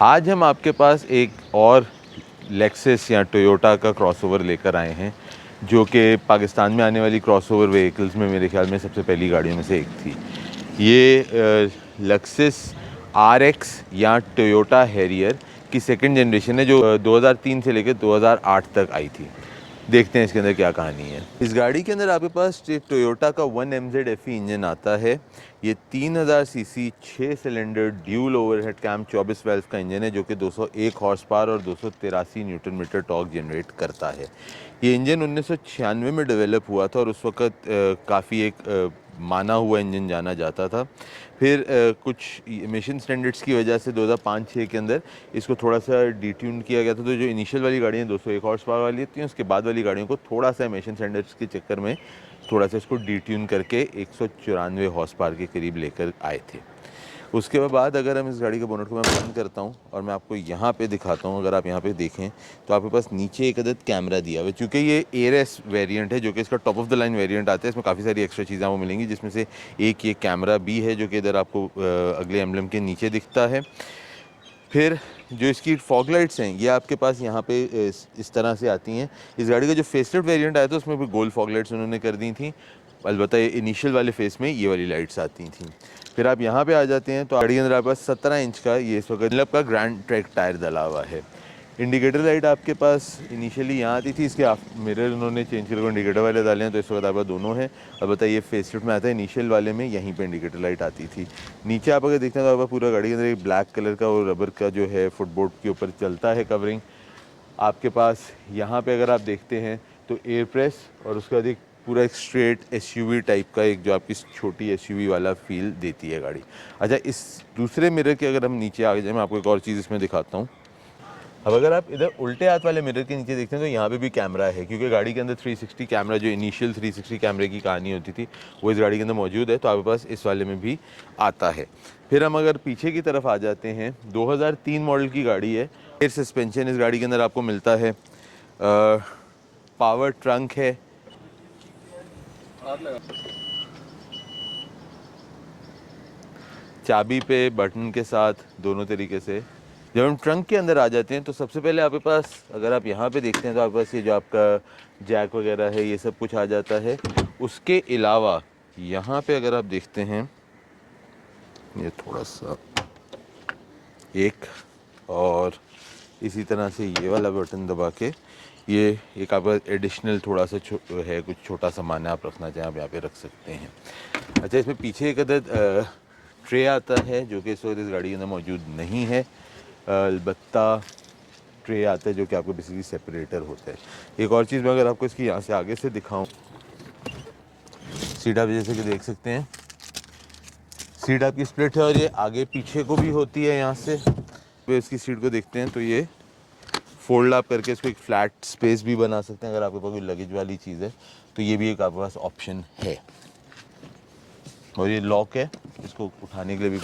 आज हम आपके पास एक और लेक्सस या टोयोटा का क्रॉसओवर लेकर आए हैं जो कि पाकिस्तान में आने वाली क्रॉसओवर व्हीकल्स में मेरे ख्याल में सबसे पहली गाड़ियों में से एक थी। ये लेक्सस RX या टोयोटा हैरियर की सेकंड जनरेशन है जो 2003 से लेकर 2008 तक आई थी। देखते हैं इसके अंदर क्या कहानी है। इस गाड़ी के अंदर आपके पास टोयोटा का 1MZ FE इंजन आता है। ये 3000 cc 6 cylinder dual overhead cam 24 valve का इंजन है जो कि 201 हॉर्स पावर और 283 न्यूटन मीटर टॉर्क जनरेट करता है। ये इंजन 1996 में डेवलप हुआ था और उस वक़्त काफ़ी एक माना हुआ इंजन जाना जाता था। फिर कुछ एमिशन स्टैंडर्ड्स की वजह से 2005-06 के अंदर इसको थोड़ा सा डिट्यून किया गया था। तो जो इनिशियल वाली गाड़ियाँ 201 हॉर्स पावर वाली थी, उसके बाद वाली गाड़ियों को थोड़ा सा एमिशन स्टैंडर्ड्स के चक्कर में थोड़ा सा इसको डिट्यून करके 194 हॉर्स पावर के करीब लेकर आए थे। उसके बाद अगर हम इस गाड़ी के बोनट को मैं बंद करता हूँ और मैं आपको यहाँ पे दिखाता हूँ, अगर आप यहाँ पे देखें तो आपके पास नीचे एक अदद कैमरा दिया हुआ है। चूँकि ये एयरएस वेरिएंट है जो कि इसका top of the line variant आता है, इसमें काफ़ी सारी एक्स्ट्रा चीज़ें आपको मिलेंगी, जिसमें से एक ये कैमरा भी है जो कि इधर आपको अगले एम्बलम के नीचे दिखता है। फिर जो इसकी फॉग लाइट्स हैं ये आपके पास यहाँ पे इस तरह से आती हैं। इस गाड़ी का जो फेसलिफ्ट वेरिएंट आया था उसमें भी गोल्ड फॉग लाइट्स उन्होंने कर दी थी, अलबत्ता ये इनिशियल वाले फेस में ये वाली लाइट्स आती थी। फिर आप यहाँ पे आ जाते हैं तो गाड़ी के अंदर आपके पास 17 इंच का ये इस वक्त डनलप का ग्रैंड ट्रैक टायर डला हुआ है। इंडिकेटर लाइट आपके पास इनिशियली यहाँ आती थी, इसके मिरर उन्होंने चेंज करके इंडिकेटर वाले डाले हैं, तो इस वक्त आपके पास दोनों हैं। अब बताइए फेसलिफ्ट में आता है, इनिशियल वाले में यहीं पे इंडिकेटर लाइट आती थी। नीचे आप अगर देखते हैं तो आपका पूरा गाड़ी के अंदर एक ब्लैक कलर का और रबर का जो है फुटबोर्ड के ऊपर चलता है कवरिंग। आपके पास यहाँ पे अगर आप देखते हैं तो एयर प्रेस और उसके बाद एक पूरा एक स्ट्रेट SUV टाइप का एक जो आपकी छोटी SUV वाला फील देती है गाड़ी। अच्छा, इस दूसरे मिरर के अगर हम नीचे आ जाए, मैं आपको एक और चीज़ इसमें दिखाता हूँ। अब अगर आप इधर उल्टे हाथ वाले मिरर के नीचे देखते हैं तो यहाँ पे भी कैमरा है, क्योंकि गाड़ी के अंदर 360 कैमरा, जो इनिशियल 360 कैमरे की कहानी होती थी, वो इस गाड़ी के अंदर मौजूद है, तो आपके पास इस वाले में भी आता है। फिर हम अगर पीछे की तरफ आ जाते हैं, 2003 मॉडल की गाड़ी है। एयर सस्पेंशन इस गाड़ी के अंदर आपको मिलता है, पावर ट्रंक है, चाबी पे बटन के साथ दोनों तरीके से। जब हम ट्रंक के अंदर आ जाते हैं तो सबसे पहले आपके पास, अगर आप यहाँ पे देखते हैं तो आपके पास ये जो आपका जैक वगैरह है ये सब कुछ आ जाता है। उसके अलावा यहाँ पे अगर आप देखते हैं, ये थोड़ा सा एक और इसी तरह से ये वाला बटन दबा के ये एक आपका एडिशनल थोड़ा सा है, कुछ छोटा सामान है आप रखना चाहें आप यहाँ पे रख सकते हैं। अच्छा, इसमें पीछे एक अदद ट्रे आता है जो कि इस वक्त इस गाड़ी के अंदर मौजूद नहीं है, अलबत्ता ट्रे आता है जो कि आपको बेसिकली सेपरेटर होता है। एक और चीज़ मैं अगर आपको इसकी यहाँ से आगे से दिखाऊं, सीट आप जैसे कि देख सकते हैं, सीट आपकी स्प्लिट है और ये आगे पीछे को भी होती है। यहाँ से तो इसकी सीट को देखते हैं तो ये फोल्ड आप करके इसको एक फ्लैट स्पेस भी बना सकते हैं। अगर आपके पास कोई लगेज वाली चीज़ है तो ये भी एक आपके पास ऑप्शन है। और ये लॉक है, इसको उठाने के लिए भी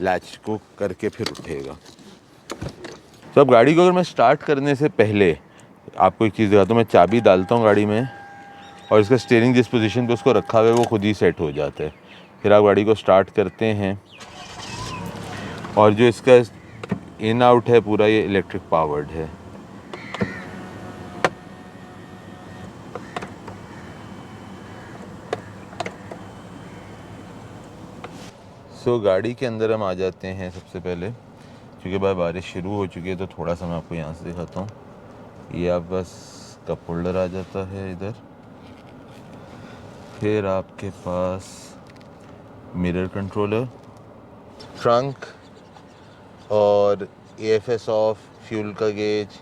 लैच को करके फिर उठेगा। तो अब गाड़ी को अगर मैं स्टार्ट करने से पहले आपको एक चीज़ दिखाता हूँ। मैं चाबी डालता हूँ गाड़ी में और इसका स्टीयरिंग जिस पोजीशन पे उसको रखा हुआ है वो खुद ही सेट हो जाता है। फिर आप गाड़ी को स्टार्ट करते हैं और जो इसका इन आउट है पूरा ये इलेक्ट्रिक पावर्ड है। सो गाड़ी के अंदर हम आ जाते हैं। सबसे पहले क्योंकि भाई बारिश शुरू हो चुकी है तो थोड़ा सा मैं आपको यहाँ से दिखाता हूँ। ये आप बस कप होल्डर आ जाता है इधर, फिर आपके पास मिरर कंट्रोलर, ट्रंक और AFS ऑफ, फ्यूल का गेज,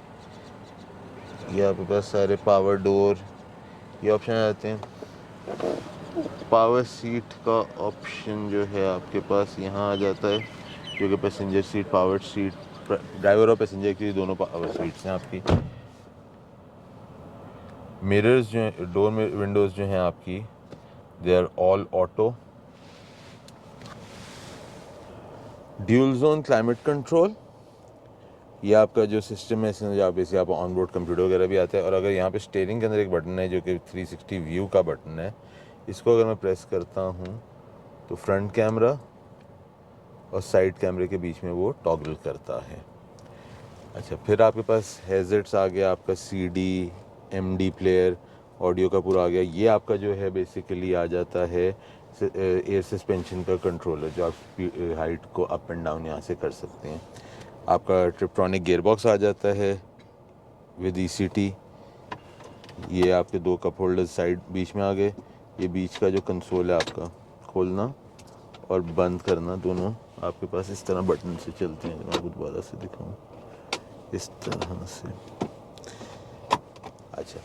ये आपके पास सारे पावर डोर ये ऑप्शन आ जाते हैं। पावर सीट का ऑप्शन जो है आपके पास यहाँ आ जाता है, जो कि passenger seat, power seat, driver और पैसेंजर की दोनों पावर सीट्स हैं आपकी। मिरर्स जो हैं, डोर विंडोज़ जो हैं आपकी, they are all auto. Dual zone climate control, ये आपका जो सिस्टम है इसमें जहाँ पे आप ऑन बोर्ड कंप्यूटर वगैरह भी आता है। और अगर यहाँ पे स्टीयरिंग के अंदर एक बटन है जो कि 360 व्यू का बटन है, इसको अगर मैं प्रेस करता हूँ तो फ्रंट कैमरा और साइड कैमरे के बीच में वो टॉगल करता है। अच्छा, फिर आपके पास हैज़र्ड्स आ गया, आपका सीडी, एमडी प्लेयर, ऑडियो का पूरा आ गया। ये आपका जो है बेसिकली आ जाता है एयर सस्पेंशन का कंट्रोलर, जो आप हाइट को अप एंड डाउन यहाँ से कर सकते हैं। आपका ट्रिप्ट्रॉनिक गियरबॉक्स आ जाता है विद ईसीटी। ये आपके 2 कप होल्डर्स साइड बीच में आ गए। ये बीच का जो कंसोल है आपका, खोलना और बंद करना दोनों आपके पास इस तरह बटन से चलते हैं। मैं आपको दोबारा से दिखाऊँ, इस तरह से। अच्छा,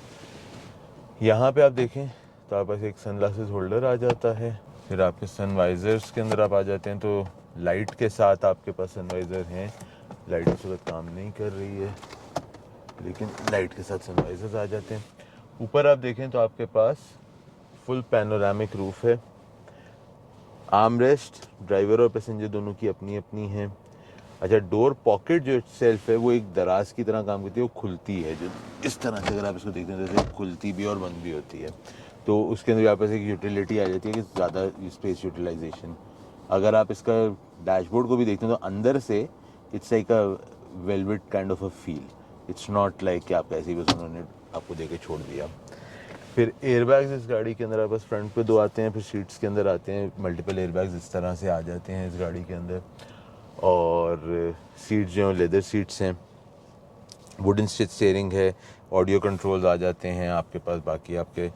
यहाँ पे आप देखें तो आपके पास एक सनग्लासेस होल्डर आ जाता है। फिर आपके सनवाइज़र्स के अंदर आप आ जाते हैं तो लाइट के साथ आपके पास सनवाइज़र हैं। लाइट इस वक्त काम नहीं कर रही है, लेकिन लाइट के साथ सनवाइज़र्स आ जाते हैं। ऊपर आप देखें तो आपके पास फुल पैनोरामिक रूफ है। आर्मरेस्ट ड्राइवर और पैसेंजर दोनों की अपनी अपनी है। अच्छा, डोर पॉकेट जो सेल्फ है वो एक दराज की तरह काम करती है, वो खुलती है, जो इस तरह से अगर आप इसको देखते हैं जैसे खुलती भी और बंद भी होती है। तो उसके अंदर आपके पास एक यूटिलिटी आ जाती है कि ज़्यादा स्पेस यूटिलाइजेशन। अगर आप इसका डैशबोर्ड को भी देखते हैं तो अंदर से it's like a velvet kind of a feel. It's not like कि आप ऐसे ही बस उन्होंने आपको दे के छोड़ दिया। फिर एयरबैग्स इस गाड़ी के अंदर आपके पास फ्रंट पे 2 आते हैं, फिर सीट्स के अंदर आते हैं मल्टीपल एयरबैग्स इस तरह से आ जाते हैं इस गाड़ी के अंदर। और सीट्स जो हैं लेदर सीट्स हैं, वुडन स्टिच स्टीयरिंग है, ऑडियो कंट्रोल्स आ जाते हैं आपके पास। बाकी आपके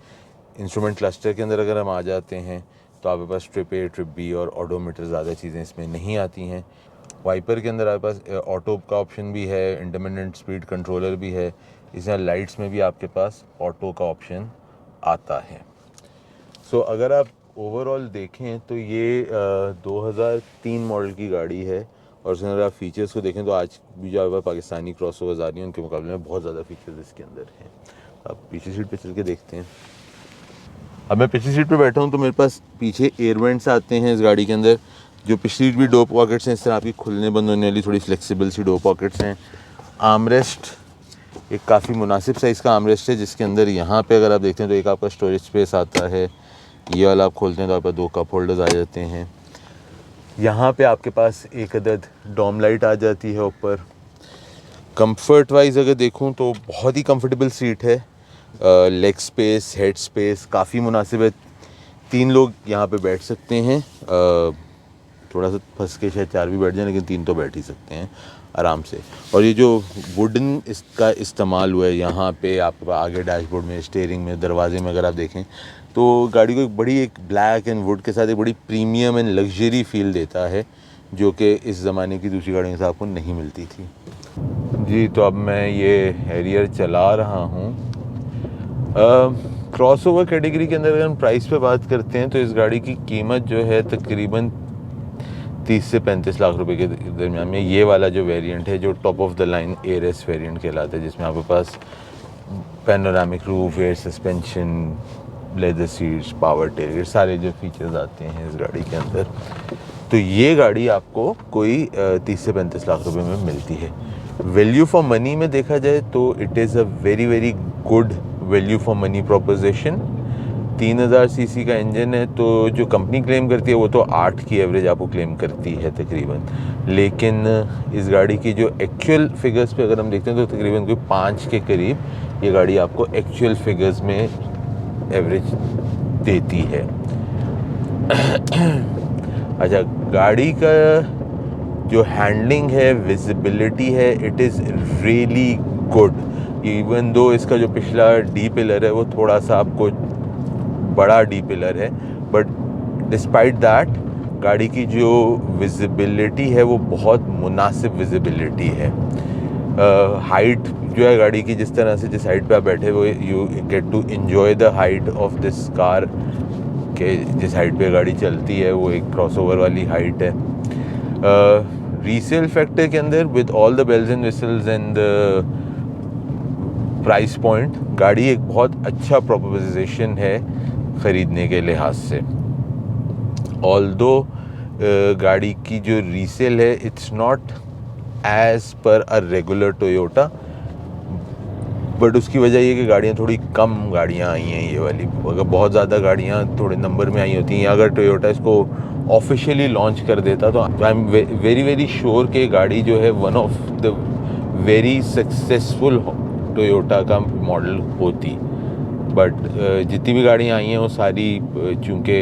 इंस्ट्रूमेंट क्लस्टर के अंदर अगर हम आ जाते हैं तो आपके पास ट्रिप ए, ट्रिप बी और ऑडोमीटर, ज़्यादा चीज़ें इसमें नहीं आती हैं। वाइपर के अंदर आपके पास ऑटो का ऑप्शन भी है, इंडिपेंडेंट स्पीड कंट्रोलर भी है। इसमें लाइट्स में भी आपके पास ऑटो का ऑप्शन आता है। सो अगर आप ओवरऑल देखें तो ये 2003 मॉडल की गाड़ी है। और उसके अंदर आप फीचर्स को देखें तो आज भी जो आपके पाकिस्तानी क्रॉसओवर्स आ रही हैं उनके मुकाबले में बहुत ज़्यादा फीचर्स इसके अंदर हैं। आप पीछे सीट पे चल के देखते हैं। अब मैं पिछली सीट पे बैठा हूँ तो मेरे पास पीछे एयर वेंट्स आते हैं इस गाड़ी के अंदर। जो पिछली सीट भी 2 पॉकेट्स हैं, इस तरह आपकी खुलने बंद होने वाली थोड़ी फ्लेक्सिबल सी 2 पॉकेट्स हैं। आर्मरेस्ट एक काफ़ी मुनासिब साइज़ का आर्मरेस्ट है, जिसके अंदर यहाँ पे अगर आप देखते हैं तो एक आपका स्टोरेज स्पेस आता है। ये वाला आप खोलते हैं तो आपके पास 2 कप होल्डर्स आ जाते हैं। यहाँ पे आपके पास एक अदद डॉम लाइट आ जाती है ऊपर। कंफर्ट वाइज अगर देखूँ तो बहुत ही कंफर्टेबल सीट है। लेग स्पेस, हेड स्पेस काफ़ी मुनासिब है। 3 लोग यहाँ पे बैठ सकते हैं। थोड़ा सा फंस के शायद 4 भी बैठ जाए, लेकिन 3 तो बैठ ही सकते हैं आराम से। और ये जो वुडन इसका इस्तेमाल हुआ है यहाँ पे आपके पास आगे डैशबोर्ड में, स्टीयरिंग में, दरवाजे में अगर आप देखें तो गाड़ी को एक बड़ी एक ब्लैक एंड वुड के साथ एक बड़ी प्रीमियम एंड लग्जरी फील देता है, जो कि इस ज़माने की दूसरी गाड़ियों से आपको नहीं मिलती थी। जी, तो अब मैं ये हैरियर चला रहा हूँ। क्रॉसओवर कैटेगरी के अंदर अगर हम प्राइस पे बात करते हैं तो इस गाड़ी की कीमत जो है तकरीबन 30 से 35 लाख रुपए के दरमियान में। ये वाला जो वेरिएंट है, जो top of the line airs variant कहलाता है, जिसमें आपके पास panoramic roof, air suspension, leather seats, power tailgate, सारे जो फीचर्स आते हैं इस गाड़ी के अंदर। तो ये गाड़ी आपको कोई 30 से 35 लाख रुपए में मिलती है। वैल्यू फॉर मनी में देखा जाए तो it is a very very good value for money proposition. 3000 CC का इंजन है, तो जो कंपनी क्लेम करती है वो तो 8 की एवरेज आपको क्लेम करती है तकरीबन। लेकिन इस गाड़ी की जो एक्चुअल फिगर्स पे अगर हम देखते हैं तो तकरीबन कोई 5 के करीब ये गाड़ी आपको एक्चुअल फिगर्स में एवरेज देती है। अच्छा, गाड़ी का जो हैंडलिंग है, विजिबिलिटी है, it is really good. Even though इसका जो पिछला डी पिलर है वो थोड़ा सा आपको बड़ा डी पिलर है, बट डिस्पाइट दैट गाड़ी की जो विजिबिलिटी है वो बहुत मुनासिब विजिबिलिटी है। हाइट जो है गाड़ी की, जिस तरह से जिस हाइट पे आप बैठे वो you get to enjoy the height of this car के जिस हाइट पे गाड़ी चलती है वो एक क्रॉसओवर वाली हाइट है। रीसेल फैक्टर के अंदर with all the bells and whistles and price point, गाड़ी एक बहुत अच्छा प्रोपोजिशन है ख़रीदने के लिहाज से। ऑल्दो गाड़ी की जो रीसेल है it's not as per a regular Toyota, but उसकी वजह ये कि गाड़ियाँ थोड़ी कम गाड़ियाँ आई हैं ये वाली। अगर बहुत ज़्यादा गाड़ियाँ थोड़े नंबर में आई होती हैं, अगर टोयोटा इसको ऑफिशियली लॉन्च कर देता तो I am very very sure कि गाड़ी जो है one of the very successful Toyota का मॉडल होती, बट जितनी भी गाड़ियाँ आई हैं वो सारी चूँकि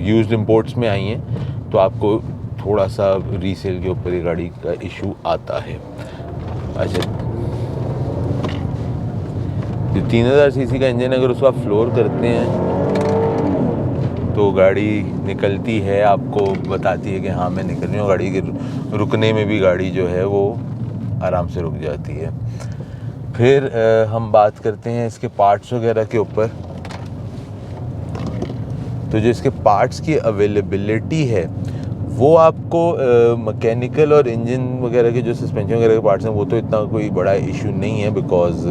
यूज्ड इंपोर्ट्स में आई हैं, तो आपको थोड़ा सा रीसेल के ऊपर ये गाड़ी का इशू आता है। अच्छा, जो 3000 सीसी का इंजन अगर उसको आप फ्लोर करते हैं तो गाड़ी निकलती है, आपको बताती है कि हाँ मैं निकल रही हूँ। गाड़ी के रुकने में भी गाड़ी जो है वो आराम से रुक जाती है। फिर हम बात करते हैं इसके पार्ट्स वगैरह के ऊपर। तो जो इसके पार्ट्स की अवेलेबिलिटी है वो आपको मैकेनिकल और इंजन वगैरह के जो सस्पेंशन वगैरह के पार्ट्स हैं वो तो इतना कोई बड़ा इशू नहीं है, because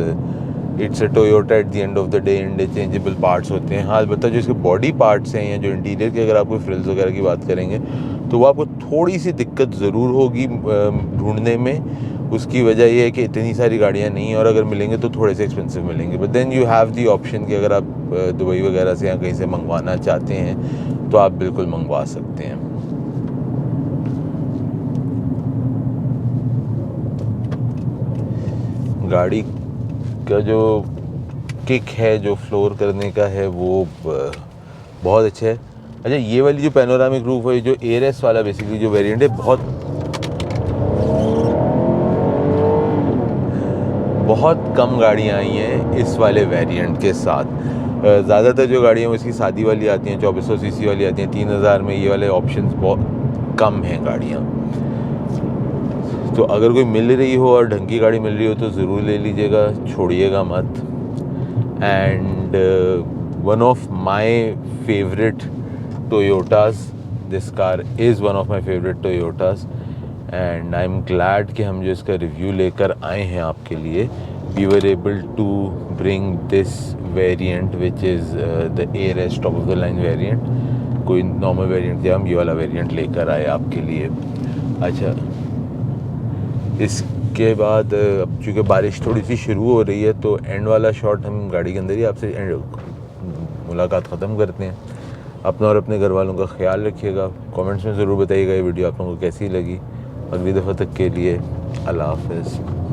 it's a Toyota at the end of the day, interchangeable parts होते हैं। हाँ, अलबत्ता जो इसके बॉडी पार्ट्स हैं या जो इंटीरियर के अगर आप कोई फ्रिल्स वगैरह की बात करेंगे तो वो आपको थोड़ी सी दिक्कत ज़रूर होगी ढूंढने में। उसकी वजह ये है कि इतनी सारी गाड़ियाँ नहीं हैं, और अगर मिलेंगे तो थोड़े से एक्सपेंसिव मिलेंगे। But then you have the option कि अगर आप दुबई वगैरह से या कहीं से मंगवाना चाहते हैं तो आप बिल्कुल मंगवा सकते हैं। गाड़ी का जो किक है, जो फ्लोर करने का है, वो बहुत अच्छा है। अच्छा, ये वाली जो पैनोरामिक रूफ है, जो एयरएस वाला बेसिकली जो वेरिएंट है, बहुत कम गाड़ियाँ आई हैं इस वाले वेरिएंट के साथ। ज़्यादातर जो गाड़ियाँ इसकी सादी वाली आती हैं, 2400 सीसी वाली आती हैं। 3000 में ये वाले ऑप्शंस बहुत कम हैं गाड़ियाँ। तो अगर कोई मिल रही हो और ढंग की गाड़ी मिल रही हो तो ज़रूर ले लीजिएगा, छोड़िएगा मत। And one of my favourite Toyotas, this car is one of my favourite Toyotas, and I am glad कि हम जो इसका रिव्यू लेकर आए हैं आपके लिए, we were able to bring this variant which is the airs top of the line variant. कोई नॉर्मल वेरिएंट थे, हम ये वाला वेरिएंट लेकर आए आपके लिए। अच्छा, इसके बाद अब चूँकि बारिश थोड़ी सी शुरू हो रही है तो एंड वाला शॉट हम गाड़ी के अंदर ही आपसे मुलाकात ख़त्म करते हैं। अपना और अपने घर वालों का ख्याल रखिएगा। कमेंट्स में ज़रूर बताइएगा ये वीडियो आप लोगों को कैसी लगी। अगली दफ़ा तक के लिए अल्लाह हाफ़िज़।